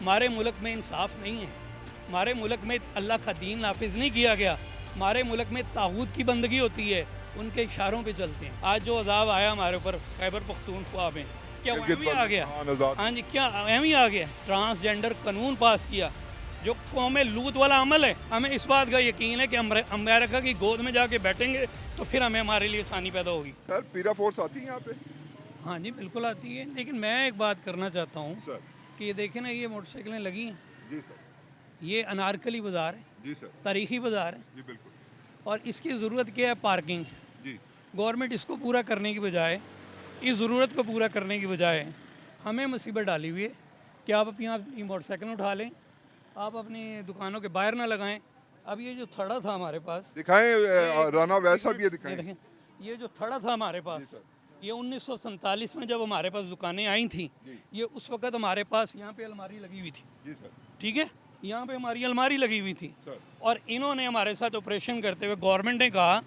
हमारे मुल्क में इंसाफ नहीं है, हमारे मुल्क में अल्लाह का दीन नाफिज नहीं किया गया, हमारे मुल्क में तागूत की बंदगी होती है, उनके इशारों पे चलते हैं। आज जो अजाब आया हमारे ऊपर खैबर पख्तूनख्वा में, क्या वो एम ही आ गया? हाँ जी, क्या एम ही आ गया? ट्रांसजेंडर कानून पास किया जो कौम लूत वाला अमल है। हमें इस बात का यकीन है कि अमेरिका की गोद में जाके बैठेंगे तो फिर हमें हमारे लिए आसानी पैदा होगी। सर पीरा फोर्स आती है यहाँ पे? हाँ जी बिल्कुल आती है, लेकिन मैं एक बात करना चाहता हूँ सर कि ये देखें ना, ये मोटरसाइकिलें लगी हैं, जी सर, ये अनारकली बाज़ार है, जी सर, तारीखी बाज़ार है, जी बिल्कुल, और इसकी ज़रूरत क्या है? पार्किंग। जी गवर्नमेंट इसको पूरा करने की बजाय, इस ज़रूरत को पूरा करने की बजाय हमें मुसीबत डाली हुई है कि आप अपनी अपनी मोटरसाइकिल उठा लें, आप अपनी दुकानों के बाहर ना लगाएं। अब ये जो थड़ा था हमारे पास, दिखाएं राना वैसा भी है, ये दिखाएं। देखें, ये जो थड़ा था हमारे पास, ये 1947 में जब हमारे पास दुकानें आई थी, ये उस वक्त हमारे पास यहाँ पे अलमारी लगी हुई थी, जी सर, ठीक है, यहाँ पे हमारी अलमारी लगी हुई थी, सर, और इन्होंने हमारे साथ ऑपरेशन करते हुए गवर्नमेंट ने कहा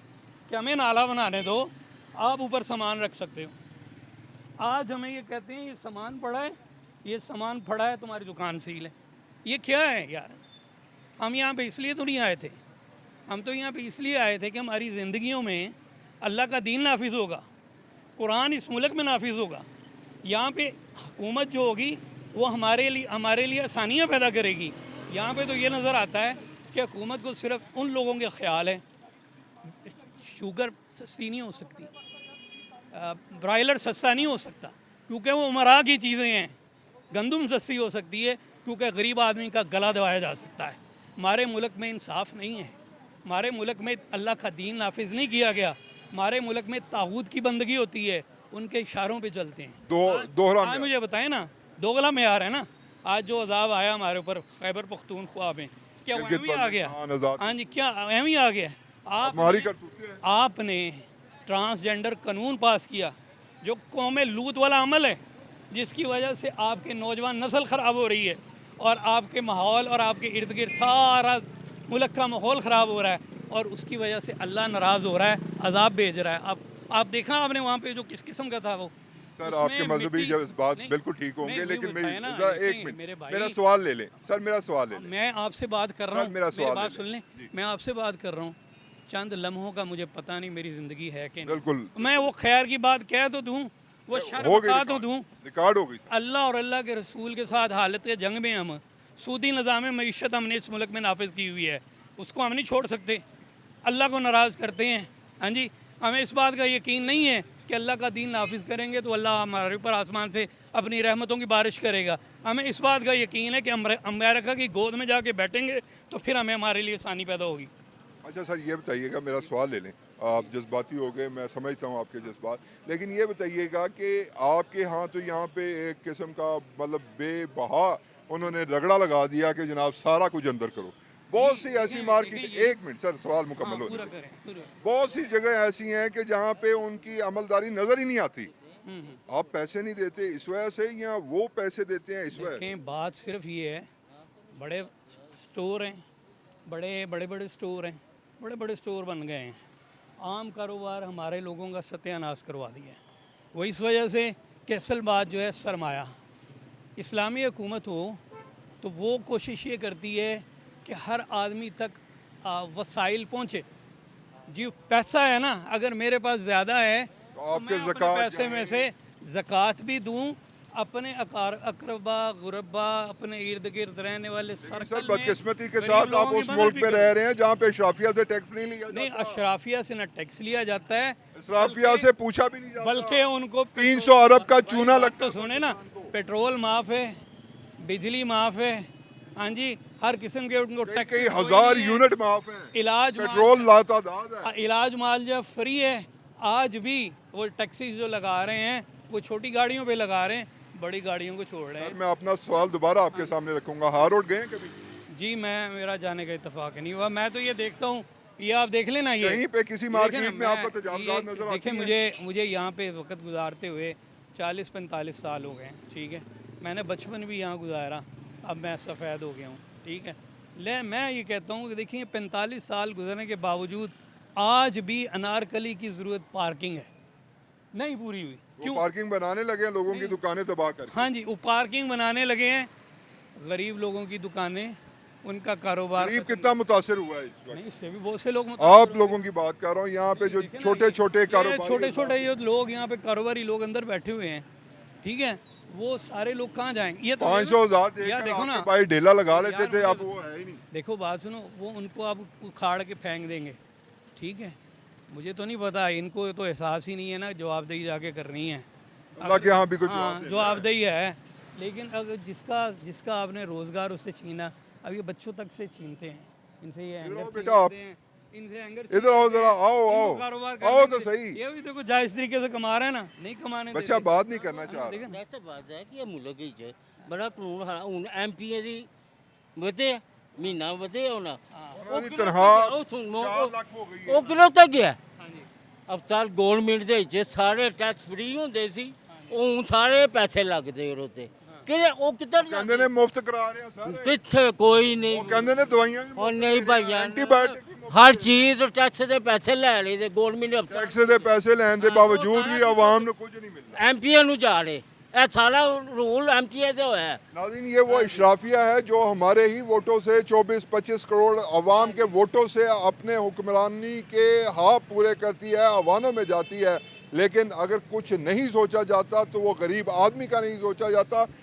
कि हमें नाला बनाने दो, आप ऊपर सामान रख सकते हो। आज हमें ये कहते हैं ये सामान पड़ा है, ये सामान पड़ा है, तुम्हारी दुकान सील है। ये क्या है यार? हम यहाँ पे इसलिए तो नहीं आए थे, हम तो यहाँ पे इसलिए आए थे कि हमारी ज़िंदगियों में अल्लाह का दीन नाफिज होगा, कुरान इस मुल्क में नाफिज होगा। यहाँ पे हुकूमत जो होगी वो हमारे लिए आसानियाँ पैदा करेगी। यहाँ पे तो ये नज़र आता है कि हुकूमत को सिर्फ उन लोगों के ख्याल है, शुगर सस्ती नहीं हो सकती, ब्रायलर सस्ता नहीं हो सकता क्योंकि वो उमरा की चीज़ें हैं, गंदम सस्ती हो सकती है क्योंकि गरीब आदमी का गला दबाया जा सकता है। हमारे मुल्क में इंसाफ नहीं है, हमारे मुल्क में अल्लाह का दीन नाफिज नहीं किया गया, हमारे मुल्क में तागूत की बंदगी होती है, उनके इशारों पे चलते हैं। दोहरा आज मुझे बताएं ना, दोगला मेयार है ना। आज जो अजाब आया हमारे ऊपर खैबर पख्तूनख्वा में, क्या वो एम ही आ गया? हाँ जी, क्या एम ही आ गया? आपने ट्रांसजेंडर कानून पास किया जो कौम लूत वाला अमल है, जिसकी वजह से आपके नौजवान नस्ल ख़राब हो रही है और आपके माहौल और आपके इर्द गिर्द सारा मुल्क का माहौल ख़राब हो रहा है, और उसकी वजह से अल्लाह नाराज़ हो रहा है, अजाब भेज रहा है। आप देखा आपने वहाँ पे जो किस किस्म का था वो? सर आपके मजहबी जज्बात बिल्कुल ठीक होंगे, लेकिन एक मिनट मेरा सवाल ले लें। सर मेरा सवाल ले लें। मैं आपसे बात कर रहा हूँ, मेरी बात सुन लें, जी। मैं आपसे बात कर रहा हूँ। चंद लम्हों का मुझे पता नहीं मेरी ज़िंदगी है कि नहीं। बिल्कुल, मैं वो खैर की बात कह तो दूँ, वो शर हो गई, बता तो दूँ। रिकॉर्ड हो गई सर। अल्लाह और अल्लाह के रसूल के साथ हालत जंग में हम सूदी निज़ाम मईशत हमने इस मुल्क में नाफिज की हुई है, उसको हम नहीं छोड़ सकते। अल्लाह को नाराज़ करते हैं। हाँ जी, हमें इस बात का यकीन नहीं है कि अल्लाह का दीन नाफिज करेंगे तो अल्लाह हमारे ऊपर आसमान से अपनी रहमतों की बारिश करेगा। हमें इस बात का यकीन है कि अमेरिका की गोद में जाके बैठेंगे तो फिर हमें हमारे लिए आसानी पैदा होगी। अच्छा सर ये बताइएगा, मेरा सवाल ले लें। आप जज्बाती हो गए, मैं समझता हूँ आपके जज्बात, लेकिन ये बताइएगा कि आपके यहाँ तो यहाँ पे एक किस्म का मतलब बेबहा उन्होंने रगड़ा लगा दिया कि जनाब सारा कुछ अंदर करो। बहुत सी ऐसी मार्केट, एक मिनट सर सवाल मुकम्मल हो जाए। बहुत सी जगह ऐसी हैं कि जहाँ पे उनकी अमलदारी नज़र ही नहीं आती। आप पैसे नहीं देते इस वजह से, या वो पैसे देते हैं इस वजह से? बात सिर्फ ये है, बड़े स्टोर हैं, बड़े स्टोर हैं, बड़े स्टोर बन गए हैं, आम कारोबार हमारे लोगों का सत्यानाश करवा दिया है। वो इस वजह से कि असल बात जो है सरमाया, इस्लामी हुकूमत हो तो वो कोशिश ये करती है कि हर आदमी तक वसाइल पहुँचे। जी पैसा है ना, अगर मेरे पास ज़्यादा है तो तो मैं अपने पैसे में से ज़कात भी दूँ, अपने अकरबा गुरबा अपने इर्द गिर्द रहने वाले सर सर्कल बदकिस्मती के साथ आप उस मुल्क में रह रहे हैं जहाँ पे अशराफिया से टैक्स नहीं लिया जाता। नहीं, अशराफिया से न टैक्स लिया जाता है, अशराफिया से पूछा भी नहीं जाता, बल्कि उनको 300 अरब का चूना लगता। तो सुने ना, पेट्रोल माफ़ है, बिजली माफ़ है, हाँ जी, हर किस्म के उनको टैक्स, कई हजार यूनिट माफ है, इलाज पेट्रोल लातादाद है, इलाज मालजा फ्री है। आज भी वो टैक्सीज जो लगा रहे हैं वो छोटी गाड़ियों पे लगा रहे हैं, बड़ी गाड़ियों को छोड़ रहे हैं। मैं अपना सवाल दोबारा आपके सामने रखूंगा। हार रोड गए कभी? जी मेरा जाने का इत्तेफाक नहीं हुआ। मैं तो ये देखता हूँ, ये आप देख लेना, ये कहीं पे किसी मार्केट में आपको तजावज़ात नजर आती देखें, है? मुझे यहाँ पे वक्त गुजारते हुए 40-45 साल हो गए हैं, ठीक है। मैंने बचपन भी यहाँ गुजारा, अब मैं सफ़ेद हो गया हूँ, ठीक है। मैं ये कहता हूँ कि देखिए 45 साल गुजरने के बावजूद आज भी अनारकली की ज़रूरत पार्किंग है नहीं पूरी हुई। क्यों पार्किंग बनाने लगे हैं लोगों की दुकानें तबाह कर? हाँ जी, वो पार्किंग बनाने लगे हैं, गरीब लोगों की दुकानें, उनका कारोबार गरीब कितना मुतासर हुआ है इस वक्त? नहीं, इससे भी बहुत से लोग आप लोगों की बात कर रहा हूँ, यहाँ पे जो छोटे छोटे कारोबार, छोटे छोटे ये लोग यहाँ पे कारोबारी लोग अंदर बैठे हुए हैं, ठीक है, वो सारे लोग कहाँ जाएंगे? ये तो 500,000 यार देखो ना, भाई ढेला लगा लेते यार थे, मुझे अब वो है ही नहीं। देखो बात सुनो, वो उनको आप उखाड़ के फेंक देंगे, ठीक है, मुझे तो नहीं पता, इनको तो एहसास ही नहीं है ना जवाबदेही जाके करनी है। अल्लाह के यहाँ भी कुछ हाँ जवाबदेही है, लेकिन अगर जिसका जिसका आपने रोजगार उससे छीना, अब ये बच्चों तक से छीनते हैं, इनसे ये हैंगर बेटा छीनते आप हैं, इनसे हैंगर इधर आओ जरा, आओ इनको आओ कारोबार आओ करने तो के सही। लिए- ये भी देखो जायज तरीके से कमा रहे हैं ना, नहीं कमाने बच्चा देते। बात नहीं करना चाह रहा। देखो ऐसा बात है कि ये मुल्क ही बड़ा कानून है हूँ MP दी ਵਧੇ ਮਹੀਨਾ ਵਧੇ ਹੋਣਾ ਉਹਨਾਂ ਦੀ ਤਨਖਾਹ 4 ਲੱਖ ਹੋ ਗਈ ਹੈ। ਉਹ ਕਿਲੋ ਤੱਕ ਗਿਆ ਹਾਂਜੀ ਅਫਸਰ ਗਵਰਨਮੈਂਟ ਦੇ ਵਿੱਚ ਸਾਰੇ ਟੈਕਸ ਫ੍ਰੀ ਹੁੰਦੇ ਸੀ ਉਹ ਸਾਰੇ ਪੈਸੇ ਲੱਗਦੇ ਉਹਦੇ ਤੇ ਕਿਹੜੇ ਉਹ ਕਿੱਧਰ ਕਹਿੰਦੇ ਨੇ ਮੁਫਤ ਕਰਾ ਰਹੇ ਆ ਸਾਰੇ, ਕਿੱਥੇ ਕੋਈ ਨਹੀਂ ਉਹ ਕਹਿੰਦੇ ਨੇ ਦਵਾਈਆਂ ਵੀ ਉਹ ਨਹੀਂ ਭਾਈਆ ਐਂਟੀਬਾਇਓਟਿਕ ਵੀ ਮੁਫਤ। ਹਰ ਚੀਜ਼ ਟੈਕਸ ਦੇ ਪੈਸੇ ਲੈ ਲਈਦੇ ਗਵਰਨਮੈਂਟ ਅਫਸਰ ਟੈਕਸ ਦੇ ਪੈਸੇ ਲੈਣ ਦੇ ਬਾਵਜੂਦ ਵੀ ਆਵਾਮ ਨੂੰ ਕੁਝ ਨਹੀਂ ਮਿਲਦਾ। MP ਨੂੰ ਜਾ ਰਹੇ ਇਹ ਸਾਰਾ ਰੂਲ MP से ਹੋਇਆ है नाज़रीन, ये वो इशराफिया है जो हमारे ही वोटों से 24-25 करोड़ अवाम के वोटों से अपने हुक्मरानी के हाँ पूरे करती है, अवानों में जाती है, लेकिन अगर कुछ नहीं सोचा जाता तो वो गरीब आदमी का नहीं सोचा जाता।